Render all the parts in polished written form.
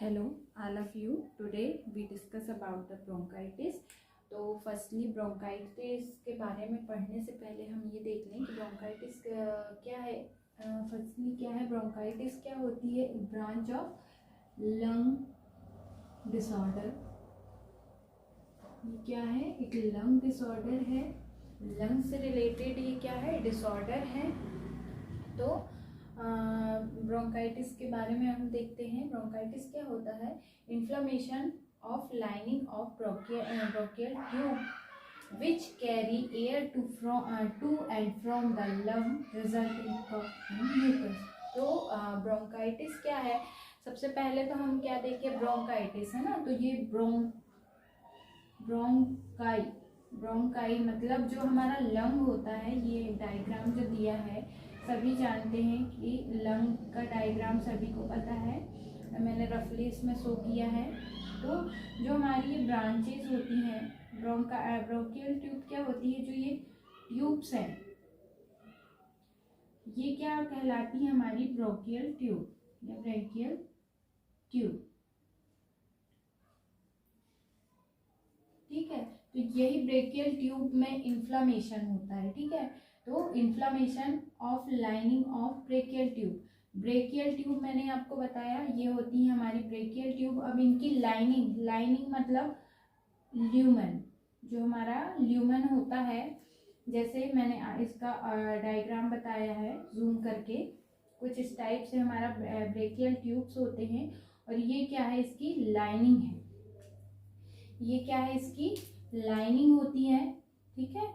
Hello, all of you. Today we discuss about the bronchitis. तो firstly bronchitis के बारे में पढ़ने से पहले हम ये देख लें कि ब्रोंकाइटिस क्या है। फर्स्टली क्या है ब्रोंकाइटिस, क्या होती है? Branch of lung disorder. ये क्या है? एक लंग डिसऑर्डर है, लंग से रिलेटेड ये क्या है? डिसऑर्डर है। तो ब्रोंकाइटिस के बारे में हम देखते हैं। ब्रोंकाइटिस क्या होता है? Inflammation of lining of bronchial tube which carry air to and from the lung resulting cough and mucus. तो ब्रोंकाइटिस क्या है? सबसे पहले तो हम क्या देखें, ब्रोंकाइटिस है ना, तो ये ब्रोंकाई मतलब जो हमारा लंग होता है। ये डायग्राम जो दिया है, सभी जानते हैं कि लंग का डायग्राम सभी को पता है, मैंने रफली इसमें शो किया है। तो जो हमारी ये ब्रांचेस होती हैं ब्रोंकियल ट्यूब क्या होती है? जो ये ट्यूब्स हैं ये क्या कहलाती है? हमारी ब्रोंकियल ट्यूब या ब्रोंकियल ट्यूब। ठीक है, तो यही ब्रोंकियल ट्यूब में इन्फ्लामेशन होता है। ठीक है, तो inflammation of lining of bronchial tube. Bronchial tube मैंने आपको बताया ये होती है हमारी ब्रोंकियल ट्यूब। अब इनकी लाइनिंग मतलब ल्यूमन, जो हमारा ल्यूमन होता है, जैसे मैंने इसका डायग्राम बताया है जूम करके, कुछ इस टाइप से हमारा ब्रोंकियल ट्यूब्स होते हैं। और ये क्या है? इसकी लाइनिंग है। ये क्या है? इसकी लाइनिंग होती है। ठीक है,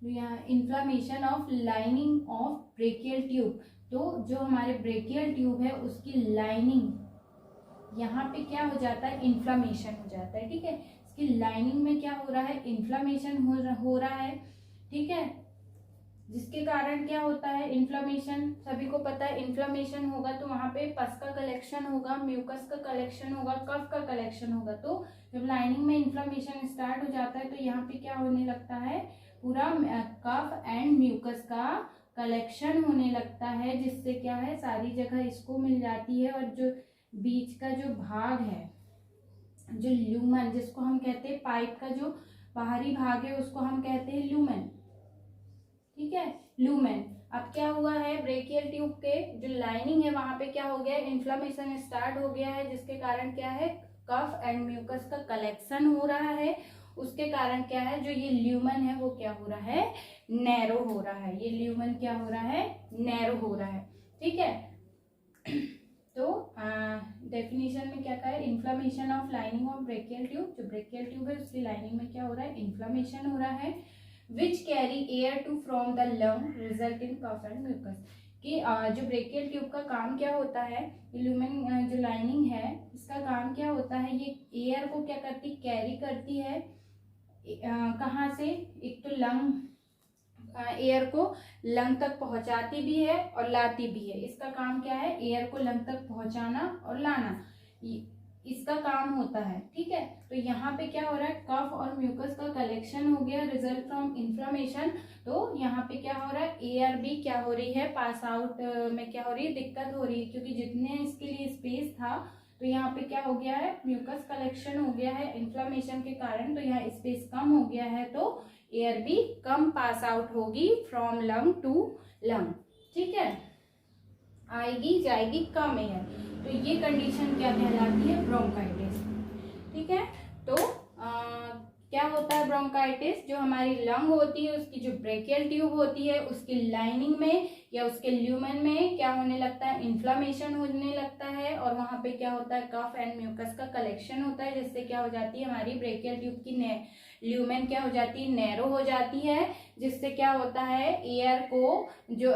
तो यहाँ inflammation of lining of bronchial tube. तो जो हमारे ब्रोंकियल ट्यूब है उसकी लाइनिंग यहाँ पे क्या हो जाता है? इन्फ्लामेशन हो जाता है। ठीक है, इसकी लाइनिंग में क्या हो रहा है? इन्फ्लामेशन हो रहा है। ठीक है, जिसके कारण क्या होता है? इन्फ्लामेशन, सभी को पता है इन्फ्लामेशन होगा तो वहां पे पस का कलेक्शन होगा, म्यूकस का कलेक्शन होगा, कफ का कलेक्शन होगा। तो जब लाइनिंग में इन्फ्लामेशन स्टार्ट हो जाता है तो यहाँ पे क्या होने लगता है? पूरा कफ एंड म्यूकस का कलेक्शन होने लगता है, जिससे क्या है? सारी जगह इसको मिल जाती है। और जो बीच का जो भाग है, जो ल्यूमन जिसको हम कहते हैं, पाइप का जो बाहरी भाग है उसको हम कहते हैं ल्यूमन। ठीक है, ल्यूमेन। अब क्या हुआ है? ब्रोंकियल ट्यूब के जो लाइनिंग है वहां पे क्या हो गया? इन्फ्लामेशन स्टार्ट हो गया है, जिसके कारण क्या है? कफ एंड म्यूकस का कलेक्शन हो रहा है। उसके कारण क्या है? जो ये ल्यूमन है वो क्या हो रहा है? नैरो हो रहा है। ये ल्यूमन क्या हो रहा है? नैरो हो रहा है। ठीक है, तो डेफिनेशन में क्या कहा है? Inflammation of lining of bronchial tube. जो ब्रोंकियल ट्यूब है उसकी लाइनिंग में क्या हो रहा है? इन्फ्लामेशन हो रहा है, which carry air to from the lung result in cough and mucus। कि जो ब्रोंकियल ट्यूब का काम क्या होता है? ल्यूमेन जो लाइनिंग है इसका काम क्या होता है? ये एयर को क्या करती? कैरी करती है। कहाँ से? एक तो लंग, एयर को लंग तक पहुंचाती भी है और लाती भी है। इसका काम क्या है? एयर को लंग तक पहुंचाना और लाना, इसका काम होता है। ठीक है, तो यहाँ पे क्या हो रहा है? कफ और म्यूकस का कलेक्शन हो गया, रिजल्ट फ्रॉम इन्फ्लामेशन। तो यहाँ पे क्या हो रहा है? एयर भी क्या हो रही है? पास आउट में क्या हो रही है? दिक्कत हो रही है, क्योंकि जितने इसके लिए स्पेस था तो यहाँ पे क्या हो गया है? म्यूकस कलेक्शन हो गया है इन्फ्लामेशन के कारण, तो यहाँ स्पेस कम हो गया है, तो एयर भी कम पास आउट होगी फ्रॉम लंग टू लंग। ठीक है, आएगी जाएगी कम एयर, तो ये कंडीशन क्या कहलाती है? ब्रोंकाइटिस। ठीक है, तो क्या होता है ब्रोंकाइटिस? जो हमारी लंग होती है उसकी जो ब्रोंकियल ट्यूब होती है उसकी लाइनिंग में या उसके ल्यूमेन में क्या होने लगता है? इन्फ्लामेशन होने लगता है, और वहां पे क्या होता है? कफ एंड म्यूकस का कलेक्शन होता है, जिससे क्या हो जाती है? हमारी ब्रोंकियल ट्यूब की ल्यूमेन क्या हो जाती है? नैरो हो जाती है, जिससे क्या होता है? एयर को जो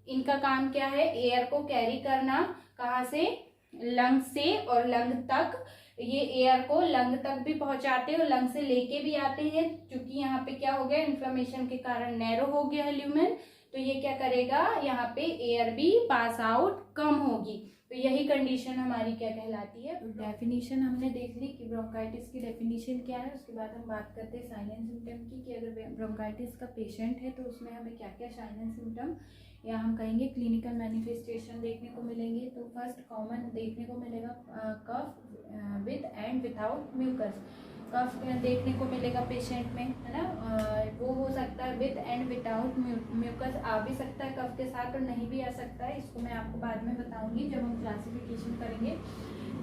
इनका काम क्या है? एयर को कैरी करना, कहाँ से? लंग से, और लंग तक। ये एयर को लंग तक भी पहुंचाते हैं और लंग से लेके भी आते हैं। क्योंकि यहाँ पे क्या हो गया? इन्फ्लेमेशन के कारण नैरो हो गया है ल्यूमेन, तो ये क्या करेगा? यहाँ पे एयर भी पास आउट कम होगी। तो यही कंडीशन हमारी क्या कहलाती है? डेफिनेशन हमने देख ली कि ब्रोंकाइटिस की डेफिनेशन क्या है। उसके बाद हम बात करते हैं साइन एंड सिम्टम की, कि अगर ब्रोंकाइटिस का पेशेंट है तो उसमें हमें क्या क्या साइन एंड सिम्टम या हम कहेंगे क्लिनिकल मैनिफेस्टेशन देखने को मिलेंगे। तो फर्स्ट कॉमन देखने को मिलेगा cough with and without mucus. Cough देखने को मिलेगा पेशेंट में, है ना। वो हो सकता है विद एंड विदाउट म्यूकस, आ भी सकता है कफ के साथ और नहीं भी आ सकता है। इसको मैं आपको बाद में बताऊंगी जब हम क्लासिफिकेशन करेंगे।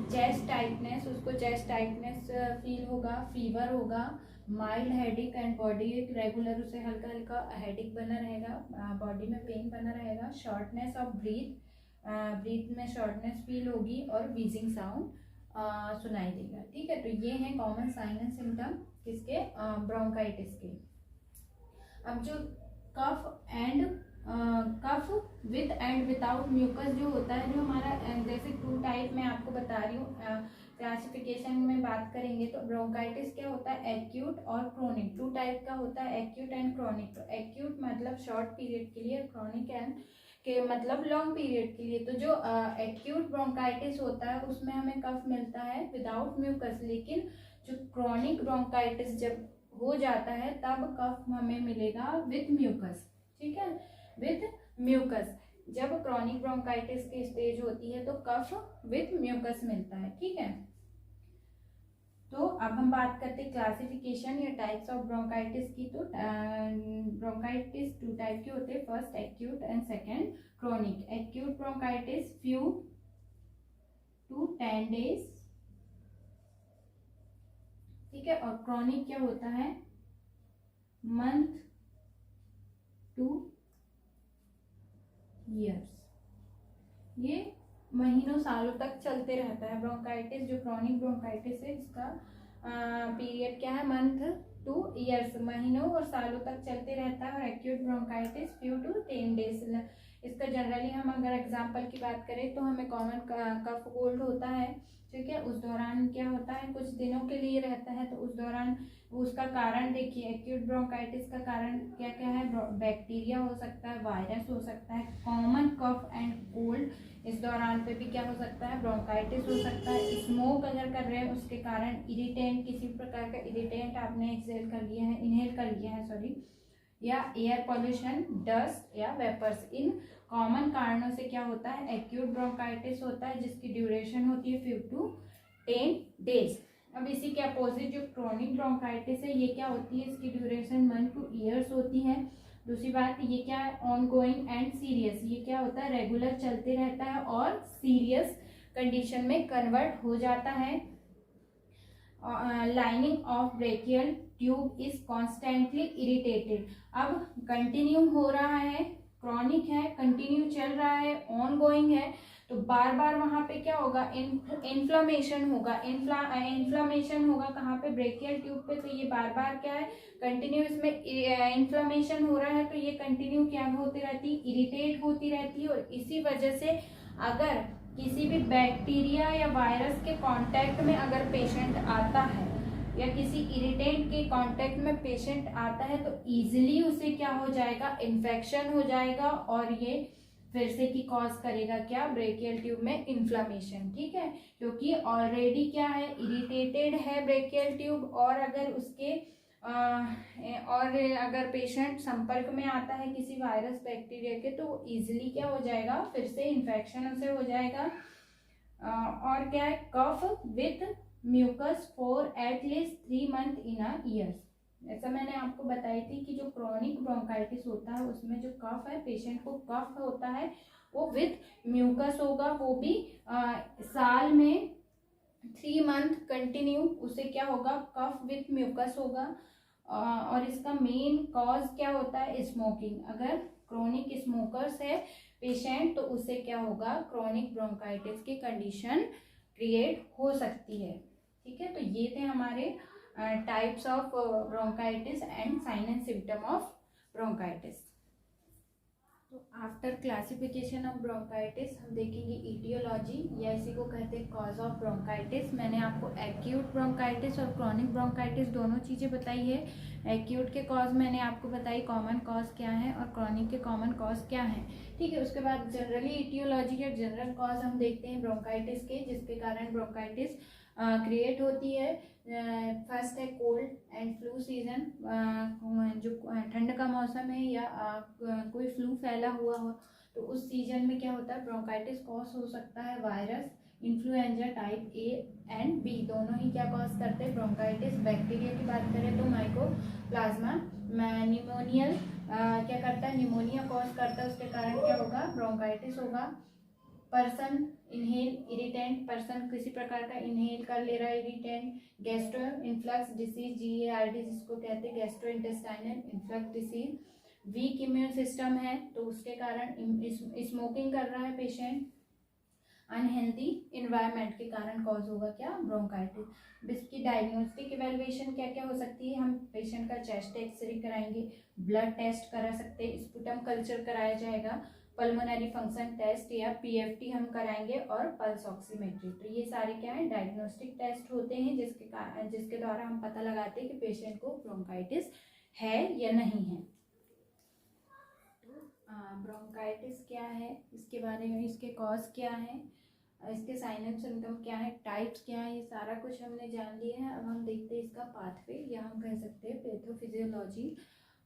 चेस्ट टाइटनेस, उसको चेस्ट टाइटनेस फील होगा, फीवर होगा, माइल्ड हेडिक एंड बॉडी एक रेगुलर, उसे हल्का हल्का हेडिक बना रहेगा, बॉडी में पेन बना रहेगा, शॉर्टनेस ऑफ ब्रीथ में शॉर्टनेस फील होगी और व्हीजिंग साउंड सुनाई देगा। ठीक है, तो ये हैं कॉमन साइन एंड सिम्टम किसके, ब्रोंकाइटिस के। अब जो cough with and without mucus जो होता है, जो हमारा जैसे 2 टाइप मैं आपको बता रही हूँ, क्लासिफिकेशन में बात करेंगे तो ब्रोंकाइटिस क्या होता है, एक्यूट और क्रोनिक। 2 टाइप का होता है, एक्यूट एंड क्रोनिक। तो एक्यूट मतलब शॉर्ट पीरियड के लिए, क्रोनिक एंड के मतलब लॉन्ग पीरियड के लिए। तो जो एक्यूट ब्रोंकाइटिस होता है उसमें हमें कफ मिलता है विदाउट म्यूकस, लेकिन जो क्रोनिक ब्रोंकाइटिस जब हो जाता है तब कफ हमें मिलेगा विद म्यूकस। ठीक है, विद म्यूकस। जब क्रॉनिक ब्रोंकाइटिस की स्टेज होती है तो कफ विद म्यूकस मिलता है। ठीक है, तो अब हम बात करते हैं क्लासिफिकेशन या टाइप्स ऑफ ब्रोंकाइटिस की। तो ब्रोंकाइटिस 2 टाइप के होते हैं, first acute and second chronic. Acute bronchitis few to 10 days, ठीक है, और क्रोनिक क्या होता है, मंथ टू ईयर्स। ये महीनों सालों तक चलते रहता है ब्रोंकाइटिस। जो क्रोनिक ब्रोंकाइटिस है इसका पीरियड क्या है, मंथ टू ईयर्स, महीनों और सालों तक चलते रहता है। और acute bronchitis few to 10 days. इसका जनरली हम अगर एग्जांपल की बात करें तो हमें कॉमन कफ कोल्ड होता है, ठीक है, उस दौरान क्या होता है, कुछ दिनों के लिए रहता है। तो उस दौरान उसका कारण देखिए, एक्यूट ब्रोंकाइटिस का कारण क्या क्या है, बैक्टीरिया हो सकता है, वायरस हो सकता है, कॉमन कफ एंड कोल्ड। इस दौरान पे भी क्या हो सकता है, ब्रोंकाइटिस हो सकता है। स्मोक अगर कर रहे हैं उसके कारण, इरिटेंट, किसी प्रकार का इरिटेंट आपने इनहेल कर लिया है सॉरी, या एयर पॉल्यूशन, डस्ट या वेपर्स। इन कॉमन कारणों से क्या होता है, एक्यूट ब्रोंकाइटिस होता है, जिसकी ड्यूरेशन होती है 5 to 10 डेज। अब इसी के अपोजिट जो क्रोनिक ब्रोंकाइटिस है, ये क्या होती है, इसकी ड्यूरेशन 1 to 2 ईयर्स होती है। दूसरी बात, ये क्या है, ऑन गोइंग एंड सीरियस। ये क्या होता है, रेगुलर चलते रहता है और सीरियस कंडीशन में कन्वर्ट हो जाता है। Lining of brachial tube is constantly irritated. अब कंटिन्यू हो रहा है, क्रॉनिक है, कंटिन्यू चल रहा है, ऑन गोइंग है, तो बार बार वहां पे क्या होगा, इन्फ्लामेशन होगा। इन्फ्लामेशन होगा कहाँ पे, ब्रेकियल ट्यूब पे। तो ये बार बार क्या है, कंटिन्यू इसमें इन्फ्लामेशन हो रहा है, तो ये कंटिन्यू क्या होती रहती, इरिटेट होती रहती है। और इसी वजह से अगर किसी भी बैक्टीरिया या वायरस के कांटेक्ट में अगर पेशेंट आता है या किसी इरिटेंट के कांटेक्ट में पेशेंट आता है तो इजीली उसे क्या हो जाएगा, इन्फेक्शन हो जाएगा, और ये फिर से की कॉज करेगा क्या, ब्रेकियल ट्यूब में इन्फ्लामेशन। ठीक है, क्योंकि ऑलरेडी क्या है, इरिटेटेड है ब्रेकियल ट्यूब, और अगर उसके और अगर पेशेंट संपर्क में आता है किसी वायरस बैक्टीरिया के तो इजीली क्या हो जाएगा, फिर से इन्फेक्शन उसे हो जाएगा। और क्या है, cough with mucus for at least 3 months in a year. ऐसा मैंने आपको बताई थी कि जो क्रोनिक ब्रोंकाइटिस होता है उसमें जो कफ है, पेशेंट को कफ होता है वो विथ म्यूकस होगा, वो भी साल में 3 months कंटिन्यू उसे क्या होगा, कफ विथ म्यूकस होगा। और इसका मेन कॉज क्या होता है, स्मोकिंग। अगर क्रोनिक स्मोकर्स है पेशेंट तो उसे क्या होगा, क्रोनिक ब्रोंकाइटिस की कंडीशन क्रिएट हो सकती है। ठीक है, तो ये थे हमारे types of bronchitis and sign and symptom of bronchitis. तो आफ्टर क्लासिफिकेशन ऑफ ब्रोंकाइटिस हम देखेंगे इटियोलॉजी, या इसी को कहते हैं कॉज ऑफ ब्रोंकाइटिस। मैंने आपको एक्यूट ब्रोंकाइटिस और क्रोनिक ब्रोंकाइटिस दोनों चीज़ें बताई है। एक्यूट के कॉज मैंने आपको बताई, कॉमन कॉज क्या है, और क्रोनिक के कॉमन कॉज क्या है। ठीक है, उसके बाद जनरली इटियोलॉजी या जनरल कॉज हम देखते हैं ब्रोंकाइटिस के, जिसके कारण ब्रोंकाइटिस क्रिएट होती है। फर्स्ट है कोल्ड एंड फ्लू सीजन, जो ठंड का मौसम है या कोई फ्लू फैला हुआ हो तो उस सीजन में क्या होता है, ब्रोंकाइटिस कॉज हो सकता है virus influenza type A and B, दोनों ही क्या कॉज करते हैं ब्रोंकाइटिस। बैक्टीरिया की बात करें तो माइकोप्लाज्मा न्यूमोनियल क्या करता है, न्यूमोनिया कॉज करता है, उसके कारण क्या होगा, ब्रोंकाइटिस होगा। पर्सन इनहेल इरिटेंट, पर्सन किसी प्रकार का इनहेल कर ले रहा है irritant. Gastro influx disease, GARD जिसको कहते हैं gastro intestinal influx disease. Week immune system है तो उसके कारण, स्मोकिंग कर रहा है पेशेंट, अनहेल्दी इन्वायरमेंट के कारण कॉज होगा क्या, ब्रोंकाइटिस। इसकी डायग्नोस्टिक इवेल्युएशन क्या क्या हो सकती है, हम पेशेंट का चेस्ट एक्सरे कराएंगे, ब्लड टेस्ट करा सकते हैं, स्पुटम कल्चर कराया जाएगा, पल्मोनरी फंक्शन टेस्ट या PFT हम कराएंगे और पल्स ऑक्सीमेट्री। तो ये सारे क्या है, डायग्नोस्टिक टेस्ट होते हैं जिसके द्वारा हम पता लगाते हैं कि पेशेंट को ब्रोंकाइटिस है या नहीं है। ब्रोंकाइटिस क्या है, इसके बारे में, इसके कॉज क्या है, इसके साइन एंड सिम्टम क्या है, टाइप्स क्या है, ये सारा कुछ हमने जान लिया है। अब हम देखते हैं इसका पाथवे, या हम कह सकते हैं पैथोफिजियोलॉजी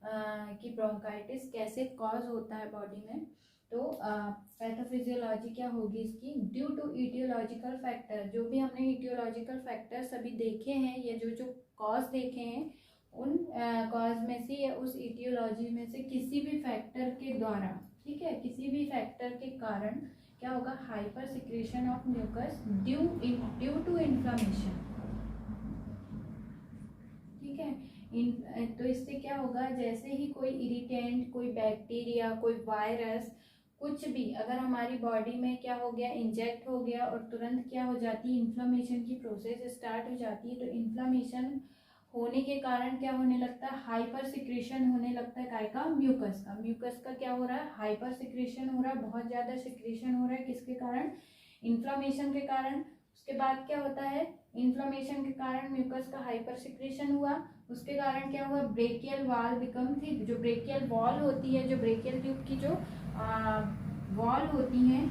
कि ब्रोंकाइटिस कैसे कॉज होता है बॉडी में। तो पैथोफिजियोलॉजी क्या होगी इसकी, ड्यू टू ईटियोलॉजिकल फैक्टर, जो भी हमने ईटियोलॉजिकल फैक्टर्स अभी देखे हैं या जो कॉज देखे हैं उन कॉज में से या उस ईटियोलॉजी में से किसी भी फैक्टर के द्वारा, ठीक है, किसी भी फैक्टर के कारण क्या होगा, hyper secretion of mucus due to inflammation, ठीक है। तो इससे क्या होगा, जैसे ही कोई इरिटेंट, कोई बैक्टीरिया, कोई वायरस, कुछ भी अगर हमारी बॉडी में क्या हो गया, इंजेक्ट हो गया और तुरंत क्या हो जाती है, इन्फ्लामेशन की प्रोसेस स्टार्ट हो जाती है। तो इन्फ्लामेशन होने के कारण क्या होने लगता है, हाइपर सिक्रेशन होने लगता है, काय का, म्यूकस का। म्यूकस का क्या हो रहा है, हाइपर सिक्रेशन हो रहा है, बहुत ज़्यादा सिक्रेशन हो रहा है, किसके कारण, इन्फ्लामेशन के कारण। उसके बाद क्या होता है, इन्फ्लामेशन के कारण म्यूकस का हाइपर सिक्रेशन हुआ, उसके कारण क्या हुआ, ब्रेकियल वॉल बिकम थिक, जो ब्रेकियल वॉल होती है, जो ब्रेकियल ट्यूब की जो वॉल होती है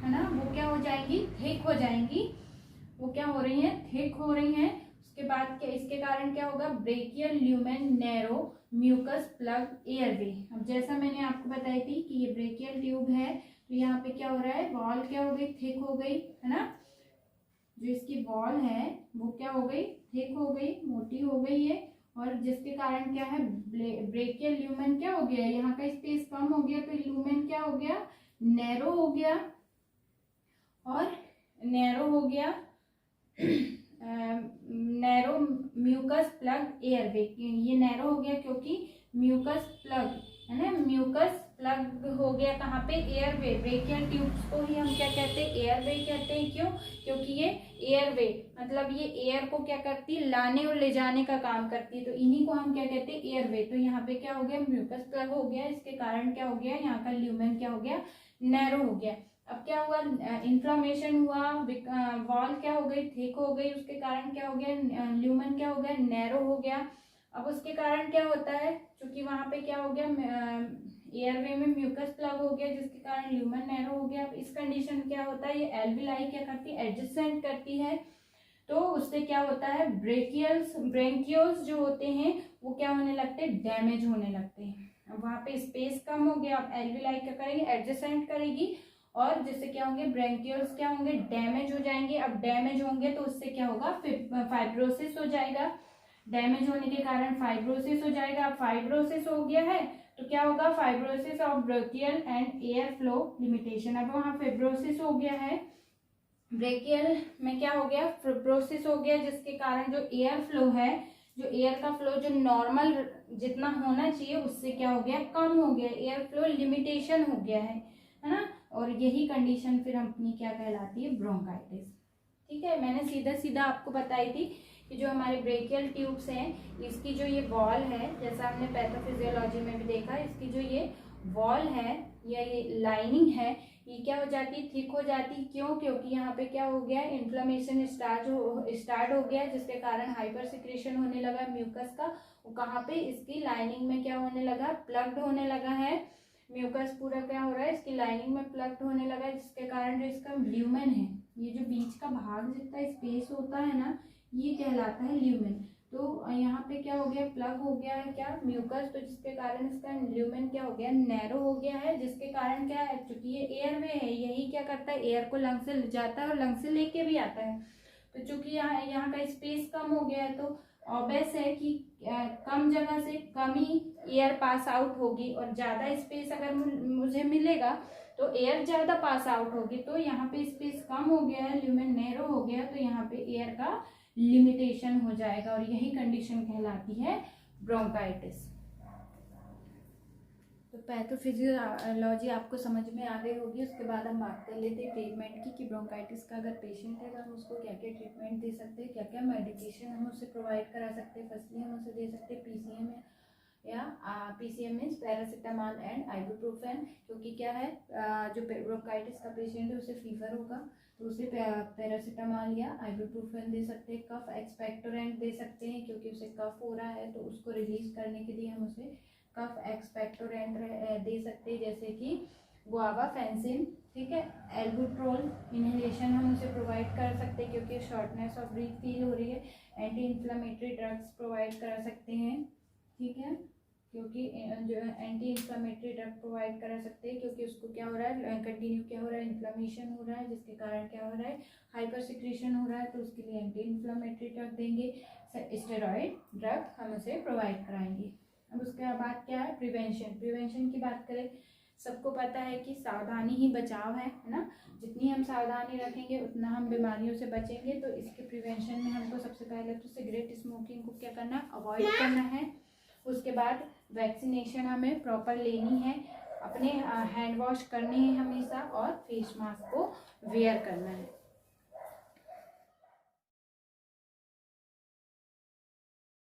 ना, वो क्या हो जाएंगी, थिक हो जाएंगी, वो क्या हो रही है, थिक हो रही हैं। उसके बाद क्या, इसके कारण क्या होगा, bronchial lumen narrow mucus plug airway. अब जैसा मैंने आपको बताई थी कि ये ब्रेकियल ट्यूब है, तो यहाँ पे क्या हो रहा है, वॉल क्या हो गई, थिक हो गई, है ना, जो इसकी वॉल है वो क्या हो गई, थिक हो गई, मोटी हो गई है, और जिसके कारण क्या है, ब्रेकियल ल्यूमेन क्या हो गया, यहाँ का स्पेस कम हो गया, तो ल्यूमेन क्या हो गया, नैरो हो गया, और नैरो हो गया नैरो म्यूकस प्लग एयरवे, ये नैरो हो गया क्योंकि म्यूकस प्लग है ना, म्यूकस प्लग हो गया कहाँ पे, एयरवे। ब्रेकियल ट्यूब्स को ही हम क्या कहते हैं, एयरवे कहते हैं। क्यों, क्योंकि ये एयरवे मतलब ये एयर को क्या करती है, लाने और ले जाने का काम करती है, तो इन्हीं को हम क्या कहते हैं, एयरवे। तो यहाँ पे क्या हो गया, म्यूकस प्लग हो गया, इसके कारण क्या हो गया, यहाँ का ल्यूमेन क्या हो गया, नैरो हो गया। अब क्या हुआ, इन्फ्लामेशन हुआ, वॉल क्या हो गई, थिक हो गई, उसके कारण क्या हो गया, ल्यूमेन क्या हो गया, नैरो हो गया। अब उसके कारण क्या होता है, क्योंकि वहां पे क्या हो गया, एयरवे में म्यूकस प्लग हो गया, जिसके कारण ल्यूमेन नैरो हो गया। अब इस कंडीशन में क्या होता है, ये एल्विलाई क्या करती है, एडजसेंट करती है, तो उससे क्या होता है, ब्रेंकियोल्स जो होते हैं वो क्या होने लगते हैं, डैमेज होने लगते हैं। अब वहां पे स्पेस कम हो गया, अब एल्विलाई क्या करेगी, एडजसेंट करेगी, और जिससे क्या होंगे, ब्रेंकियोल्स क्या होंगे, डैमेज हो जाएंगे। अब डैमेज होंगे तो उससे क्या होगा, फाइब्रोसिस हो जाएगा, डैमेज होने के कारण फाइब्रोसिस हो जाएगा। अब फाइब्रोसिस हो गया है तो क्या होगा, fibrosis of brachial and air flow limitation. अब वहाँ फाइब्रोसिस हो गया है, ब्रेकियल में क्या हो गया, फाइब्रोसिस हो गया, जिसके कारण जो एयर फ्लो है, जो एयर का फ्लो जो नॉर्मल जितना होना चाहिए उससे क्या हो गया, कम हो गया, एयर फ्लो लिमिटेशन हो गया है ना। और यही कंडीशन फिर अपनी क्या कहलाती है, ब्रोंकाइटिस। ठीक है, मैंने सीधा सीधा आपको बताई थी कि जो हमारे ब्रेकियल ट्यूब्स हैं, इसकी जो ये वॉल है, जैसा हमने पैथोफिजियोलॉजी में भी देखा, इसकी जो ये वॉल है या ये लाइनिंग है, ये क्या हो जाती, थिक हो जाती। क्यों, क्योंकि यहाँ पे क्या हो गया, इन्फ्लेमेशन स्टार्ट हो गया, जिसके कारण हाइपर सिक्रेशन होने लगा म्यूकस का। वो कहाँ पे, इसकी लाइनिंग में क्या होने लगा, प्लग्ड होने लगा है, म्यूकस पूरा क्या हो रहा है, इसकी लाइनिंग में प्लग्ड होने लगा है, जिसके कारण जो इसका ल्यूमेन है ये जो बीच का भाग जितना स्पेस होता है ना, ये कहलाता है ल्यूमेन। तो यहाँ पे क्या हो गया, प्लग हो गया है क्या, म्यूकस, तो जिसके कारण इसका ल्यूमेन क्या हो गया, नैरो हो गया है, जिसके कारण क्या है, चूंकि ये एयर में है, यही क्या करता है, एयर को लंग से ले जाता है और लंग से लेके भी आता है। तो चूंकि यहाँ का स्पेस कम हो गया है, तो ऑब्वियस है कि कम जगह से कम ही एयर पास आउट होगी, और ज़्यादा स्पेस अगर मुझे मिलेगा तो एयर ज़्यादा पास आउट होगी। तो यहाँ पे स्पेस कम हो गया है, ल्यूमेन नैरो हो गया, तो यहाँ पे एयर का लिमिटेशन हो जाएगा, और यही कंडीशन कहलाती है ब्रोंकाइटिस। तो पैथोफिजियोलॉजी आपको समझ में आ गई होगी। उसके बाद हम बात कर लेते हैं ट्रीटमेंट की, कि ब्रोंकाइटिस का अगर पेशेंट है तो हम उसको क्या क्या ट्रीटमेंट दे सकते हैं, क्या क्या मेडिकेशन हम उसे प्रोवाइड करा सकते हैं। फर्स्टली हम उसे दे सकते हैं पीसीएम या PCM means paracetamol and ibuprofen, क्योंकि क्या है, जो ब्रोंकाइटिस का पेशेंट है उसे फीवर होगा, तो उसे पैरासीटामोल या आइबुप्रोफेन दे सकते हैं। कफ एक्सपेक्टोरेंट दे सकते हैं, क्योंकि उसे कफ हो रहा है तो उसको रिलीज करने के लिए हम उसे कफ एक्सपेक्टोरेंट दे सकते हैं, जैसे कि गुआवा फेंसिन, ठीक है। एल्बुट्रोल इनहेलेशन हम उसे प्रोवाइड कर सकते हैं, क्योंकि शॉर्टनेस ऑफ ब्रीथ फील हो रही है। एंटी इन्फ्लामेटरी ड्रग्स प्रोवाइड करा सकते हैं, ठीक है, क्योंकि जो एंटी इन्फ्लामेटरी ड्रग प्रोवाइड करा सकते हैं, क्योंकि उसको क्या हो रहा है, कंटिन्यू क्या हो रहा है, इन्फ्लामेशन हो रहा है, जिसके कारण क्या हो रहा है, हाइपर सिक्रीशन हो रहा है, तो उसके लिए एंटी इन्फ्लामेटरी ड्रग देंगे। स्टेरॉइड ड्रग हम उसे प्रोवाइड कराएंगे। अब उसके बाद क्या है, प्रिवेंशन की बात करें, सबको पता है कि सावधानी ही बचाव है ना। जितनी हम सावधानी रखेंगे उतना हम बीमारियों से बचेंगे। तो इसके प्रिवेंशन में हमको सबसे पहले तो सिगरेट स्मोकिंग को क्या करना है, अवॉइड करना है। उसके बाद वैक्सीनेशन हमें प्रॉपर लेनी है, अपने हैंड वॉश करने हैं हमेशा, और फेस मास्क को वेयर करना है।